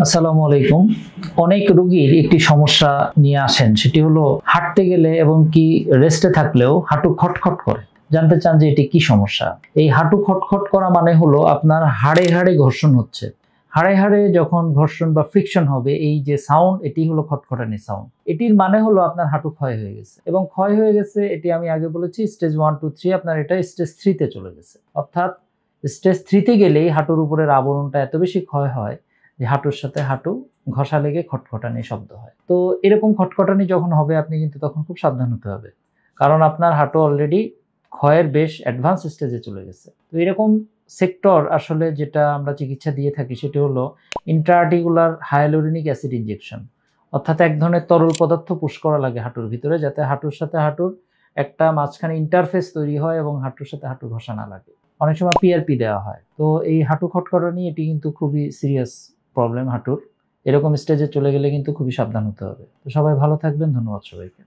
আসসালামু আলাইকুম। অনেক রোগীর একটি সমস্যা নিয়ে আসেন, সেটি হলো হাঁটতে গেলে এবং কি রেস্টে থাকলেও হাঁটু খটখট করে। জানতে চান যে এটি কি সমস্যা। এই হাঁটু খটখট করা মানে হলো আপনার হাড়ে হাড়ে ঘর্ষণ হচ্ছে। হাড়ে হাড়ে যখন ঘর্ষণ বা ফ্রিকশন হবে, এই যে সাউন্ড, এটি হলো খটখটানি সাউন্ড। এটির মানে হলো আপনার হাঁটু ক্ষয় হয়ে গেছে, এবং ক্ষয় হয়ে গেছে এটি আমি আগে বলেছি স্টেজ 1, 2, 3, আপনার এটা স্টেজ 3 তে চলে গেছে। অর্থাৎ স্টেজ 3 তে গেলেই হাঁটুর উপরের আবরণটা এত বেশি ক্ষয় হয় যে হাঁটুর সাথে হাঁটু ঘষা লেগে খটখটানি শব্দ হয়। তো এরকম খটখটানি যখন হবে, আপনি কিন্তু তখন খুব সাবধান হতে হবে, কারণ আপনার হাঁটু অলরেডি ক্ষয়ের বেশ অ্যাডভান্স স্টেজে চলে গেছে। তো এরকম সেক্টর আসলে যেটা আমরা চিকিৎসা দিয়ে থাকি সেটি হলো ইন্ট্রাআর্টিকুলার হায়ালুরোনিক অ্যাসিড ইনজেকশন। অর্থাৎ এক ধরনের তরল পদার্থ পুশ করা লাগে হাঁটুর ভিতরে, যাতে হাঁটুর সাথে হাঁটুর একটা মাঝখানে ইন্টারফেস তৈরি হয় এবং হাঁটুর সাথে হাঁটু ঘষা না লাগে। অনেক সময় পিআরপি দেওয়া হয়। তো এই হাঁটু খটখটানি এটি কিন্তু খুবই সিরিয়াস প্রবলেম হাঁটুর। এরকম স্টেজে চলে গেলে কিন্তু খুবই সাবধান হতে হবে। তো সবাই ভালো থাকবেন। ধন্যবাদ সবাইকে।